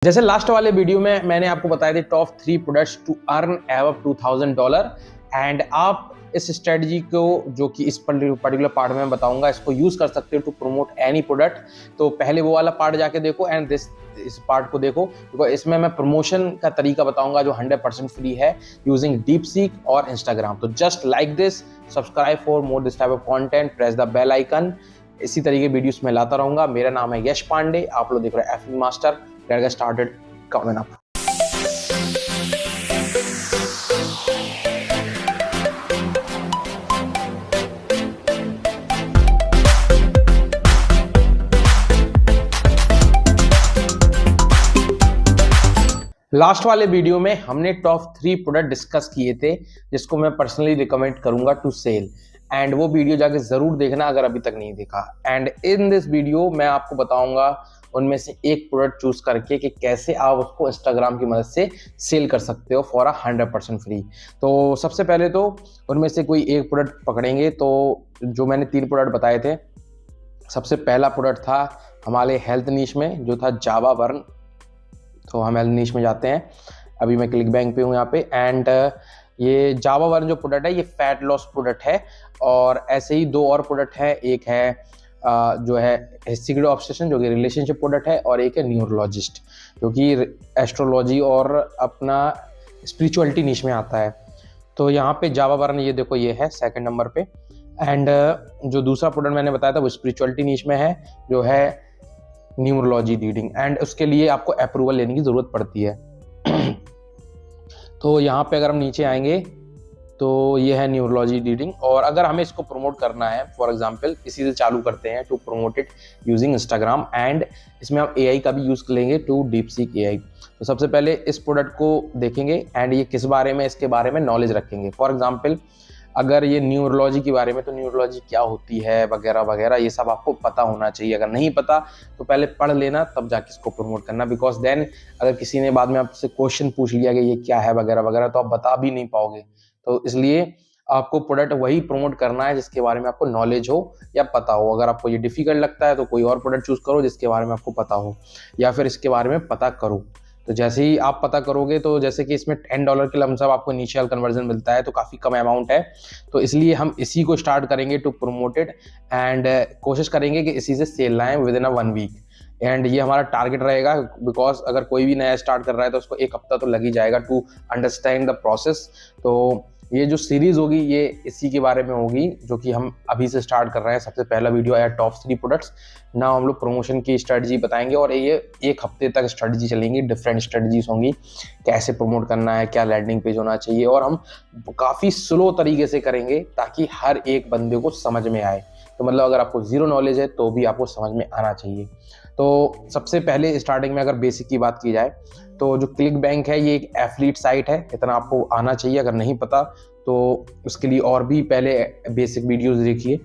जैसे लास्ट वाले वीडियो में मैंने आपको बताया था top 3 products to earn above $2000 and आप इस स्ट्रेटजी को जो कि इस पर्टिकुलर पार्ट में मैं बताऊंगा इसको यूज कर सकते हो टू प्रमोट एनी प्रोडक्ट। तो पहले वो वाला पार्ट जाके देखो एंड इस पार्ट को देखो, बिकॉज इसमें मैं प्रमोशन का तरीका बताऊंगा जो 100% फ्री है यूजिंग DeepSeek और इंस्टाग्राम। तो just like this, subscribe for more this type of content, press the bell icon. इसी तरीके वीडियोस में लाता रहूंगा। मेरा नाम है यश पांडे, आप लोग देख रहे हैं affiliate master. Let's get started coming up. Last वाले वीडियो में हमने टॉप 3 प्रोडक्ट डिस्कस किए थे जिसको मैं पर्सनली रिकमेंड करूंगा टू सेल, एंड वो वीडियो जाके जरूर देखना अगर अभी तक नहीं देखा। एंड इन दिस वीडियो मैं आपको बताऊंगा उनमें से एक प्रोडक्ट चूज करके कि कैसे आप उसको इंस्टाग्राम की मदद से सेल कर सकते हो फॉर 100% फ्री। तो सबसे पहले तो उनमें से कोई एक प्रोडक्ट पकड़ेंगे। तो जो मैंने 3 प्रोडक्ट बताए थे, सबसे पहला प्रोडक्ट था हमारे हेल्थ नीश में जो था जावा बर्न। तो हम हेल्थ नीश में जाते हैं, अभी मैं क्लिक बैंक पे हूँ यहाँ पे। एंड ये जावा बर्न जो प्रोडक्ट है ये फैट लॉस प्रोडक्ट है, और ऐसे ही 2 और प्रोडक्ट है। एक है जो है सीक्रेट ऑब्सेशन जो कि रिलेशनशिप प्रोडक्ट है, और एक है न्यूरोलॉजिस्ट जो कि एस्ट्रोलॉजी और अपना स्पिरिचुअलिटी नीश में आता है। तो यहाँ पे जावा बर्न ये देखो ये है सेकंड नंबर पे। एंड जो दूसरा प्रोडक्ट मैंने बताया था वो स्पिरिचुअलिटी नीश में है जो है न्यूमरोलॉजी रीडिंग, एंड उसके लिए आपको अप्रूवल लेने की जरूरत पड़ती है। तो यहाँ पे अगर हम नीचे आएंगे तो ये है न्यूरोलॉजी रीडिंग, और अगर हमें इसको प्रमोट करना है फॉर एग्जांपल इसी से चालू करते हैं to promote it using Instagram, and इसमें हम AI का भी यूज लेंगे टू DeepSeek AI। तो सबसे पहले इस प्रोडक्ट को देखेंगे एंड ये किस बारे में, इसके बारे में नॉलेज रखेंगे। फॉर एग्जाम्पल अगर ये न्यूरोलॉजी के बारे में, तो न्यूरोलॉजी क्या होती है वगैरह वगैरह ये सब आपको पता होना चाहिए। अगर नहीं पता तो पहले पढ़ लेना तब जाके इसको प्रमोट करना, बिकॉज देन अगर किसी ने बाद में आपसे क्वेश्चन पूछ लिया कि ये क्या है वगैरह वगैरह तो आप बता भी नहीं पाओगे। तो इसलिए आपको प्रोडक्ट वही प्रमोट करना है जिसके बारे में आपको नॉलेज हो या पता हो। अगर आपको ये डिफिकल्ट लगता है तो कोई और प्रोडक्ट चूज करो जिसके बारे में आपको पता हो, या फिर इसके बारे में पता करो। तो जैसे ही आप पता करोगे, तो जैसे कि इसमें $10 के लमसम आपको इनिशियल कन्वर्जन मिलता है, तो काफ़ी कम अमाउंट है। तो इसलिए हम इसी को स्टार्ट करेंगे टू प्रमोट इट, एंड कोशिश करेंगे कि इसी से सेल लाएं विद इन 1 वीक। एंड ये हमारा टारगेट रहेगा, बिकॉज अगर कोई भी नया स्टार्ट कर रहा है तो उसको 1 हफ्ता तो लग ही जाएगा टू अंडरस्टैंड द प्रोसेस। तो ये जो सीरीज होगी ये इसी के बारे में होगी जो कि हम अभी से स्टार्ट कर रहे हैं। सबसे पहला वीडियो आया टॉप 3 प्रोडक्ट्स। ना हम लोग प्रमोशन की स्ट्रेटजी बताएंगे, और ये 1 हफ्ते तक स्ट्रेटजी चलेंगी, डिफरेंट स्ट्रेटजीज होंगी, कैसे प्रमोट करना है, क्या लैंडिंग पेज होना चाहिए, और हम काफ़ी स्लो तरीके से करेंगे ताकि हर एक बंदे को समझ में आए। तो मतलब अगर आपको जीरो नॉलेज है तो भी आपको समझ में आना चाहिए। तो सबसे पहले स्टार्टिंग में अगर बेसिक की बात की जाए तो जो क्लिक बैंक है ये एक एफिलिएट साइट है, इतना आपको आना चाहिए। अगर नहीं पता तो उसके लिए और भी पहले बेसिक वीडियोस देखिए,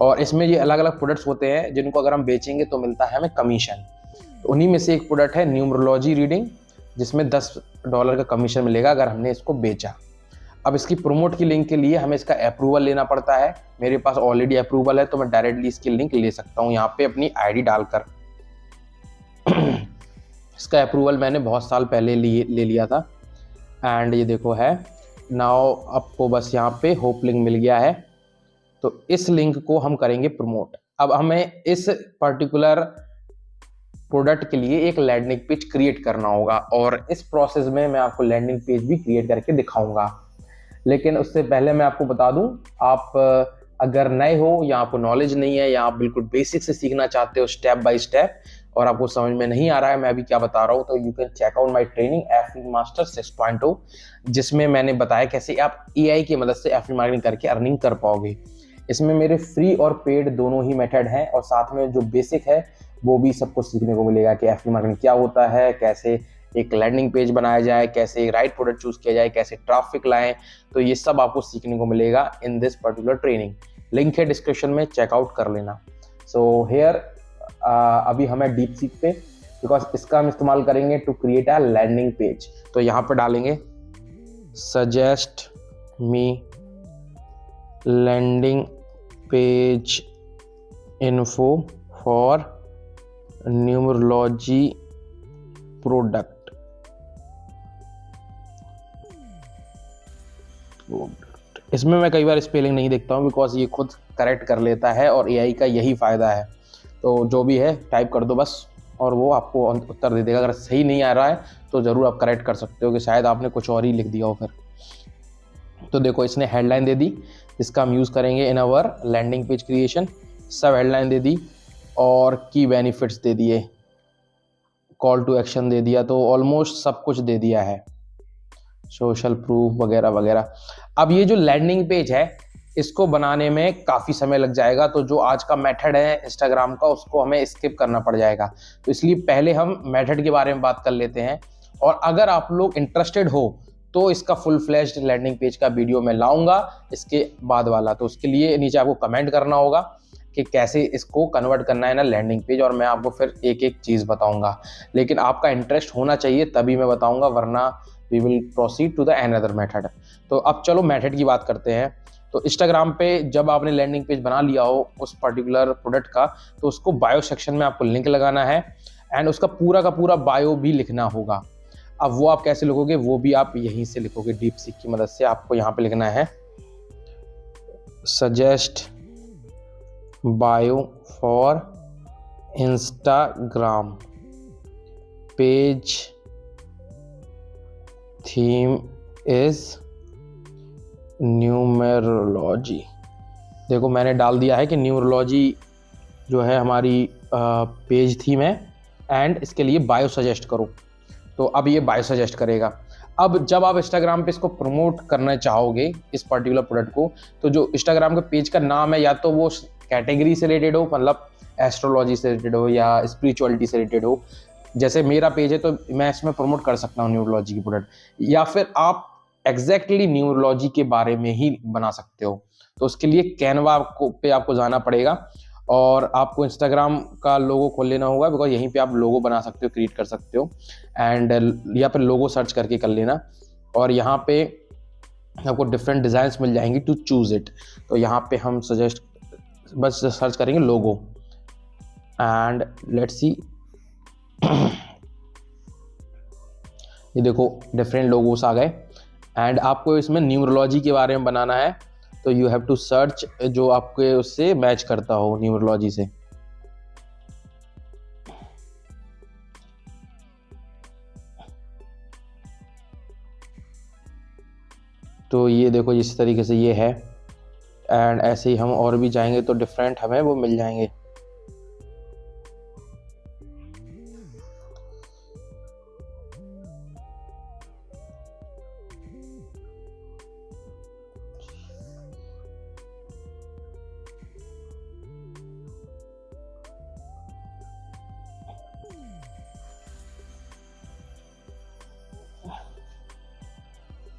और इसमें ये अलग अलग प्रोडक्ट्स होते हैं जिनको अगर हम बेचेंगे तो मिलता है हमें कमीशन। तो उन्हीं में से एक प्रोडक्ट है न्यूमरोलॉजी रीडिंग जिसमें $10 का कमीशन मिलेगा अगर हमने इसको बेचा। अब इसकी प्रमोट की लिंक के लिए हमें इसका अप्रूवल लेना पड़ता है। मेरे पास ऑलरेडी अप्रूवल है तो मैं डायरेक्टली इसकी लिंक ले सकता हूँ यहाँ पे अपनी ID डालकर। इसका अप्रूवल मैंने बहुत साल पहले ले लिया था, एंड ये देखो है नाउ। आपको बस यहाँ पे होप लिंक मिल गया है, तो इस लिंक को हम करेंगे प्रमोट। अब हमें इस पर्टिकुलर प्रोडक्ट के लिए एक लैंडिंग पेज क्रिएट करना होगा, और इस प्रोसेस में मैं आपको लैंडिंग पेज भी क्रिएट करके दिखाऊंगा। लेकिन उससे पहले मैं आपको बता दूं, आप अगर नए हो या आपको नॉलेज नहीं है या आप बिल्कुल बेसिक से सीखना चाहते हो स्टेप बाय स्टेप और आपको समझ में नहीं आ रहा है मैं अभी क्या बता रहा हूँ, तो you can check out my training affiliate master 6.0, जिसमें मैंने बताया कैसे आप AI की मदद से एफिलिएट मार्केटिंग करके अर्निंग कर पाओगे। इसमें मेरे फ्री और पेड दोनों ही मेथड हैं, और साथ में जो बेसिक है वो भी सबको सीखने को मिलेगा कि एफिलिएट मार्केटिंग क्या होता है, कैसे एक लैंडिंग पेज बनाया जाए, कैसे राइट प्रोडक्ट चूज किया जाए, कैसे ट्रैफिक लाएं। तो ये सब आपको सीखने को मिलेगा in this particular training. Link है डिस्क्रिप्शन में, चेकआउट कर लेना। सो हेयर अभी हमें DeepSeek पे, बिकॉज इसका हम इस्तेमाल करेंगे to create a landing page. तो यहाँ पर डालेंगे suggest me landing page info for numerology product इसमें मैं कई बार स्पेलिंग नहीं देखता हूँ बिकॉज ये खुद करेक्ट कर लेता है और एआई का यही फ़ायदा है। तो जो भी है टाइप कर दो बस और वो आपको उत्तर दे देगा। अगर सही नहीं आ रहा है तो ज़रूर आप करेक्ट कर सकते हो कि शायद आपने कुछ और ही लिख दिया हो फिर। तो देखो इसने हेडलाइन दे दी जिसका हम यूज़ करेंगे in our landing page creation. सब हेडलाइन दे दी और की बेनिफिट्स दे दिए, कॉल टू एक्शन दे दिया, तो ऑलमोस्ट सब कुछ दे दिया है, सोशल प्रूफ वगैरह वगैरह। अब ये जो लैंडिंग पेज है इसको बनाने में काफ़ी समय लग जाएगा, तो जो आज का मेथड है इंस्टाग्राम का उसको हमें स्किप करना पड़ जाएगा। तो इसलिए पहले हम मेथड के बारे में बात कर लेते हैं। और अगर आप लोग इंटरेस्टेड हो तो इसका फुल फ्लैश्ड लैंडिंग पेज का वीडियो मैं लाऊंगा इसके बाद वाला। तो उसके लिए नीचे आपको कमेंट करना होगा कि कैसे इसको कन्वर्ट करना है ना लैंडिंग पेज, और मैं आपको फिर एक एक चीज़ बताऊंगा। लेकिन आपका इंटरेस्ट होना चाहिए तभी मैं बताऊंगा, वरना we will proceed to the another method. तो अब चलो मेथड की बात करते हैं। तो इंस्टाग्राम पे जब आपने लैंडिंग पेज बना लिया हो उस पर्टिकुलर प्रोडक्ट का, तो उसको बायो सेक्शन में आपको लिंक लगाना है एंड उसका पूरा का पूरा बायो भी लिखना होगा। अब वो आप कैसे लिखोगे, वो भी आप यहीं से लिखोगे डीपसीक की मदद से। आपको यहाँ पे लिखना है suggest bio for Instagram page theme is numerology. देखो मैंने डाल दिया है कि न्यूमेरोलॉजी जो है हमारी पेज थीम है एंड इसके लिए बायो सजेस्ट करो। तो अब ये बायो सजेस्ट करेगा। अब जब आप इंस्टाग्राम पे इसको प्रमोट करना चाहोगे इस पर्टिकुलर प्रोडक्ट को, तो जो इंस्टाग्राम के पेज का नाम है या तो वो कैटेगरी से रिलेटेड हो, मतलब एस्ट्रोलॉजी से रिलेटेड हो या स्पिरिचुअलिटी से रिलेटेड हो। जैसे मेरा पेज है तो मैं इसमें प्रमोट कर सकता हूँ न्यूरोलॉजी की प्रोडक्ट, या फिर आप एग्जैक्टली न्यूरोलॉजी के बारे में ही बना सकते हो। तो उसके लिए कैनवा पे आपको जाना पड़ेगा और आपको इंस्टाग्राम का लोगो खोल लेना होगा, बिकॉज यहीं पे आप लोगो बना सकते हो, क्रिएट कर सकते हो एंड या फिर लोगो सर्च करके कर लेना। और यहाँ पे आपको डिफरेंट डिज़ाइंस मिल जाएंगी टू चूज इट। तो यहाँ पे हम सजेस्ट बस सर्च करेंगे लोगो एंड लेट्स सी। ये देखो डिफरेंट लोगोस आ गए एंड आपको इसमें न्यूमरोलॉजी के बारे में बनाना है, तो यू हैव टू सर्च जो आपके उससे मैच करता हो न्यूमरोलॉजी से। तो ये देखो इस तरीके से ये है एंड ऐसे ही हम और भी जाएंगे तो डिफरेंट हमें वो मिल जाएंगे।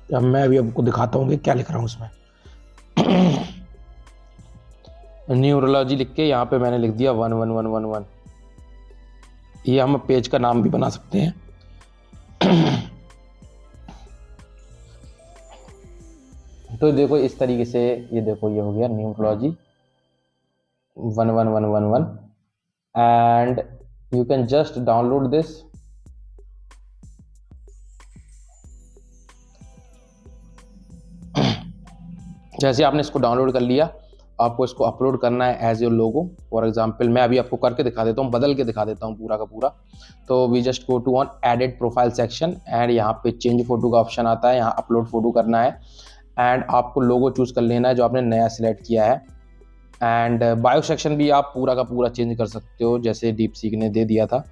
अब मैं अभी आपको दिखाता हूँ कि क्या लिख रहा हूँ उसमें। न्यूरोलॉजी लिख के यहाँ पे मैंने लिख दिया 11111। ये हम पेज का नाम भी बना सकते हैं। तो देखो इस तरीके से ये देखो ये हो गया neurology 11111 and you can just download this. जैसे आपने इसको डाउनलोड कर लिया, आपको इसको अपलोड करना है as your logo. For example मैं अभी आपको करके दिखा देता हूँ, बदल के दिखा देता हूँ पूरा का पूरा। तो we just go to on edit profile section and यहाँ पे चेंज फोटो का ऑप्शन आता है, यहाँ अपलोड फोटो करना है एंड आपको लोगो चूज कर लेना है जो आपने नया सिलेक्ट किया है। एंड बायो सेक्शन भी आप पूरा का पूरा चेंज कर सकते हो जैसे डीपसीक ने दे दिया था।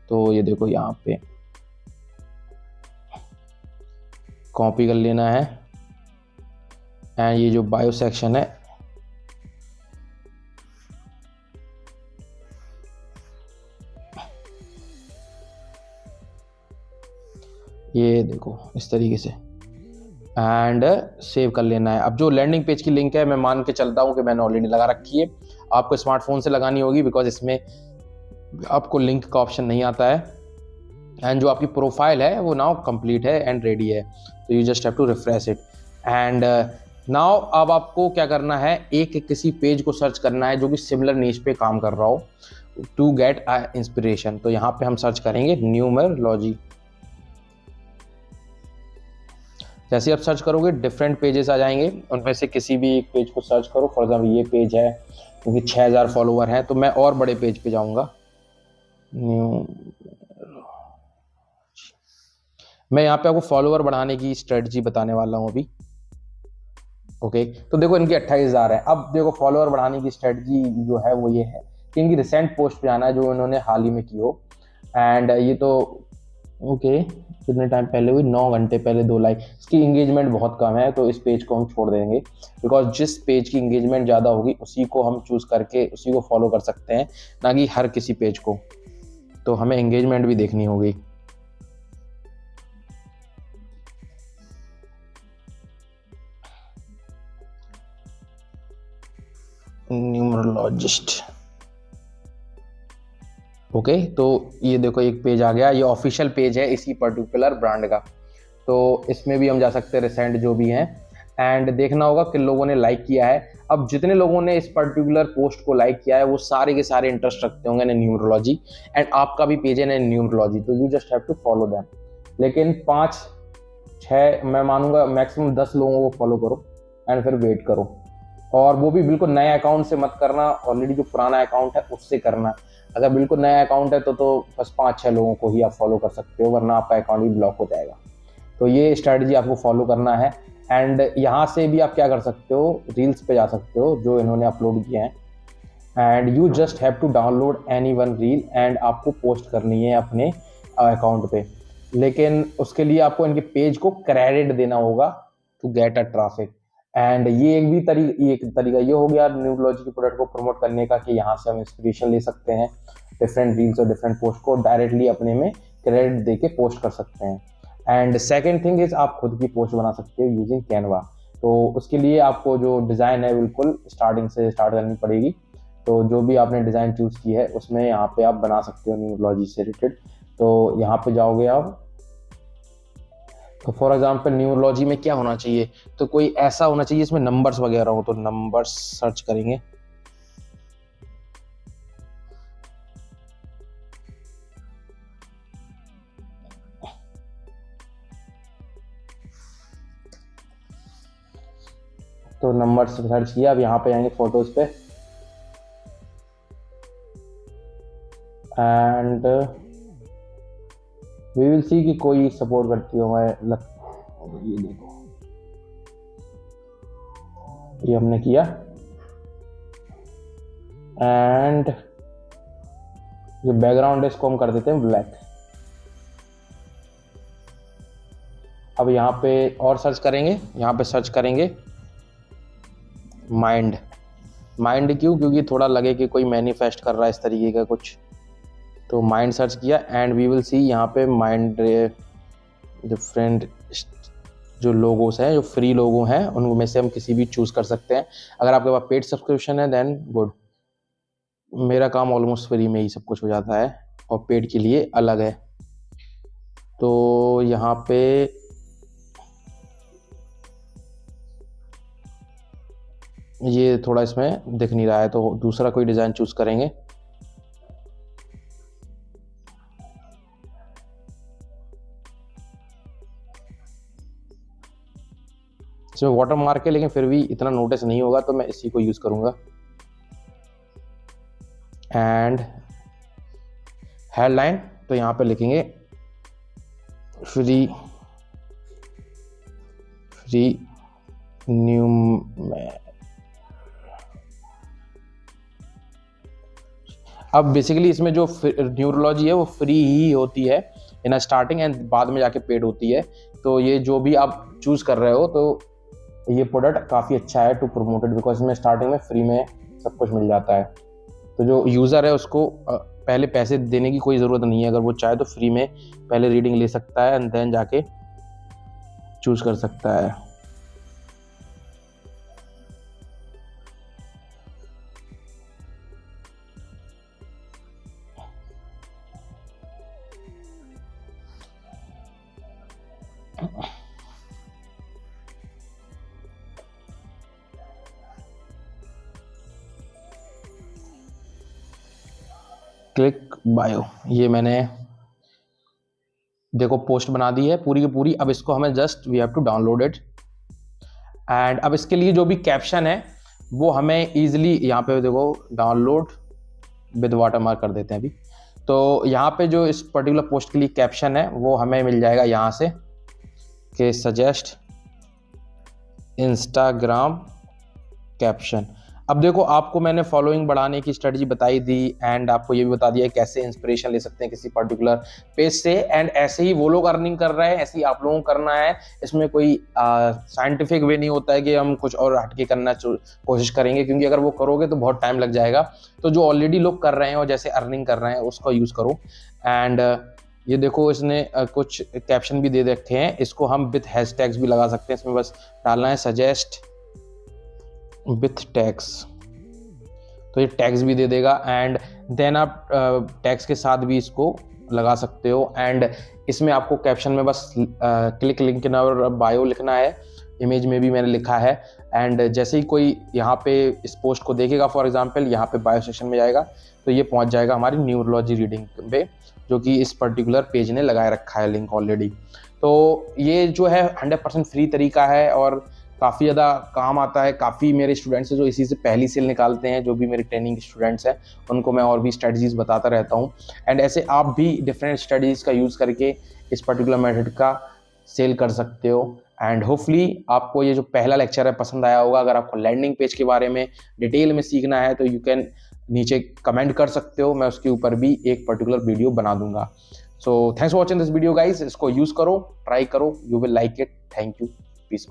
तो ये देखो यहाँ पे कॉपी कर लेना है एंड ये जो बायो सेक्शन है ये देखो इस तरीके से एंड सेव कर लेना है। अब जो लैंडिंग पेज की लिंक है मैं मान के चलता हूँ कि मैंने ऑलरेडी लगा रखी है, आपको स्मार्टफोन से लगानी होगी बिकॉज इसमें आपको लिंक का ऑप्शन नहीं आता है एंड जो आपकी प्रोफाइल है वो नाउ कंप्लीट है एंड रेडी है। तो you just have to refresh it and now अब आपको क्या करना है, एक किसी पेज को सर्च करना है जो कि सिमिलर नीश पे काम कर रहा हो टू गेट इंस्पिरेशन। तो यहाँ पे हम सर्च करेंगे न्यूमरोलॉजी जैसे आप सर्च करोगे डिफरेंट पेजेस आ जाएंगे, उनमें से किसी भी एक पेज को सर्च करो। फॉर एग्जाम्पल ये पेज है, क्योंकि 6000 फॉलोवर हैं, तो मैं और बड़े पेज पे जाऊंगा। न्यू मैं यहाँ पे आपको फॉलोवर बढ़ाने की स्ट्रेटजी बताने वाला हूँ अभी। ओके, तो देखो इनके 28,000 है। अब देखो फॉलोअर बढ़ाने की स्ट्रेटजी जो है वो ये है कि इनकी रिसेंट पोस्ट पे आना है जो इन्होंने हाल ही में की हो। एंड ये तो ओके, कितने टाइम पहले हुई, 9 घंटे पहले 2 लाइक। इसकी इंगेजमेंट बहुत कम है, तो इस पेज को हम छोड़ देंगे, बिकॉज जिस पेज की इंगेजमेंट ज़्यादा होगी उसी को हम चूज़ करके उसी को फॉलो कर सकते हैं, ना कि हर किसी पेज को। तो हमें इंगेजमेंट भी देखनी होगी। न्यूमरोलॉजिस्ट। ओके, तो ये देखो एक पेज आ गया, ये ऑफिशियल पेज है इसी पर्टिकुलर ब्रांड का। तो इसमें भी हम जा सकते हैं रिसेंट जो भी हैं, एंड देखना होगा किन लोगों ने लाइक किया है। अब जितने लोगों ने इस पर्टिकुलर पोस्ट को लाइक किया है वो सारे के सारे इंटरेस्ट रखते होंगे इन न्यूमरोलॉजी, एंड आपका भी पेज है इन न्यूमरोलॉजी, तो you just have to follow them. लेकिन 5-6 मैं मानूंगा मैक्सिमम 10 लोगों को फॉलो करो एंड फिर वेट करो। और वो भी बिल्कुल नए अकाउंट से मत करना, ऑलरेडी जो पुराना अकाउंट है उससे करना। अगर बिल्कुल नया अकाउंट है तो बस 5-6 लोगों को ही आप फॉलो कर सकते हो, वरना आपका अकाउंट भी ब्लॉक हो जाएगा। तो ये स्ट्रैटेजी आपको फॉलो करना है। एंड यहाँ से भी आप क्या कर सकते हो, रील्स पे जा सकते हो जो इन्होंने अपलोड किए हैं, and you just have to download any one reel and आपको पोस्ट करनी है अपने अकाउंट पे। लेकिन उसके लिए आपको इनके पेज को क्रेडिट देना होगा to get a traffic. And ये एक तरीका ये हो गया न्यूमरोलॉजी के प्रोडक्ट को प्रमोट करने का, कि यहाँ से हम इंस्पिरेशन ले सकते हैं, डिफरेंट रील्स और डिफरेंट पोस्ट को डायरेक्टली अपने में क्रेडिट दे के पोस्ट कर सकते हैं। एंड सेकेंड थिंग इज आप खुद की पोस्ट बना सकते हो यूजिंग कैनवा। तो उसके लिए आपको जो डिज़ाइन है बिल्कुल स्टार्टिंग से स्टार्ट करनी पड़ेगी। तो जो भी आपने डिज़ाइन चूज़ की है उसमें यहाँ पे आप बना सकते हो न्यूमरोलॉजी से रिलेटेड। तो यहाँ पे जाओगे आप, तो फॉर एग्जांपल न्यूमरोलॉजी में क्या होना चाहिए, तो कोई ऐसा होना चाहिए इसमें नंबर्स वगैरह हो, तो नंबर्स सर्च करेंगे। तो नंबर्स सर्च किया, अब यहाँ पे आएंगे फोटोज पे, एंड वी विल सी कि कोई सपोर्ट करती हो। ये देखो, ये हमने किया, एंड ये बैकग्राउंड है इसको हम कर देते हैं ब्लैक। अब यहाँ पे और सर्च करेंगे, यहाँ पे सर्च करेंगे माइंड। माइंड क्यों, क्योंकि थोड़ा लगे कि कोई मैनिफेस्ट कर रहा है इस तरीके का कुछ। तो माइंड सर्च किया एंड वी विल सी यहाँ पे माइंड डिफरेंट जो लोगोस हैं, जो फ्री लोगो हैं, उनमें से हम किसी भी चूज़ कर सकते हैं। अगर आपके पास पेड सब्सक्रिप्शन है देन गुड। मेरा काम ऑलमोस्ट फ्री में ही सब कुछ हो जाता है और पेड के लिए अलग है। तो यहाँ पे ये थोड़ा इसमें दिख नहीं रहा है, तो दूसरा कोई डिज़ाइन चूज़ करेंगे। इसमें वाटर मार्क है लेकिन फिर भी इतना नोटिस नहीं होगा, तो मैं इसी को यूज़ करूँगा। एंड हेडलाइन, तो यहाँ पे लिखेंगे फ्री न्यू। अब बेसिकली इसमें जो न्यूरोलॉजी है वो फ्री ही होती है इन स्टार्टिंग, एंड बाद में जाके पेड होती है। तो ये जो भी आप चूज़ कर रहे हो, तो ये प्रोडक्ट काफ़ी अच्छा है टू प्रमोटेड, बिकॉज इसमें स्टार्टिंग में फ्री में सब कुछ मिल जाता है। तो जो यूज़र है उसको पहले पैसे देने की कोई ज़रूरत नहीं है, अगर वो चाहे तो फ्री में पहले रीडिंग ले सकता है एंड देन जाके चूज़ कर सकता है। क्लिक बायो, ये मैंने देखो पोस्ट बना दी है पूरी की पूरी। अब इसको हमें just we have to download it. And अब इसके लिए जो भी कैप्शन है वो हमें ईजिली यहाँ पे देखो डाउनलोड विद वाटरमार्क कर देते हैं अभी। तो यहाँ पे जो इस पर्टिकुलर पोस्ट के लिए कैप्शन है वो हमें मिल जाएगा यहाँ से कि सजेस्ट इंस्टाग्राम कैप्शन। अब देखो आपको मैंने फॉलोइंग बढ़ाने की स्ट्रेटजी बताई दी एंड आपको ये भी बता दिया कैसे इंस्पिरेशन ले सकते हैं किसी पर्टिकुलर पेज से। एंड ऐसे ही वो लोग अर्निंग कर रहे हैं, ऐसे ही आप लोगों को करना है। इसमें कोई साइंटिफिक वे नहीं होता है कि हम कुछ और हटके करना कोशिश करेंगे, क्योंकि अगर वो करोगे तो बहुत टाइम लग जाएगा। तो जो ऑलरेडी लोग कर रहे हैं और जैसे अर्निंग कर रहे हैं उसको यूज़ करो। एंड ये देखो इसने कुछ कैप्शन भी दे रखे हैं, इसको हम विथ हैशटैग्स भी लगा सकते हैं। इसमें बस डालना है सजेस्ट विथ टैग्स, तो ये टैग्स भी दे देगा। एंड देन आप टैग्स के साथ भी इसको लगा सकते हो। एंड इसमें आपको कैप्शन में बस click link in our bio लिखना है, इमेज में भी मैंने लिखा है। एंड जैसे ही कोई यहाँ पे इस पोस्ट को देखेगा, फॉर एग्जांपल यहाँ पे बायो सेक्शन में जाएगा तो ये पहुँच जाएगा हमारी न्यूरोलॉजी रीडिंग पे, जो कि इस पर्टिकुलर पेज ने लगाए रखा है लिंक ऑलरेडी। तो ये जो है 100% फ्री तरीका है और काफ़ी ज़्यादा काम आता है। काफ़ी मेरे स्टूडेंट्स हैं जो इसी से पहली सेल निकालते हैं, जो भी मेरे ट्रेनिंग स्टूडेंट्स हैं उनको मैं और भी स्ट्रेटजीज बताता रहता हूँ। एंड ऐसे आप भी डिफरेंट स्ट्रेटजीज का यूज़ करके इस पर्टिकुलर मेथड का सेल कर सकते हो। एंड होपफुली आपको ये जो पहला लेक्चर है पसंद आया होगा। अगर आपको लैंडिंग पेज के बारे में डिटेल में सीखना है तो यू कैन नीचे कमेंट कर सकते हो, मैं उसके ऊपर भी एक पर्टिकुलर वीडियो बना दूंगा। So thanks for watching this video guys. इसको यूज़ करो, ट्राई करो, you will like it. Thank you, piece.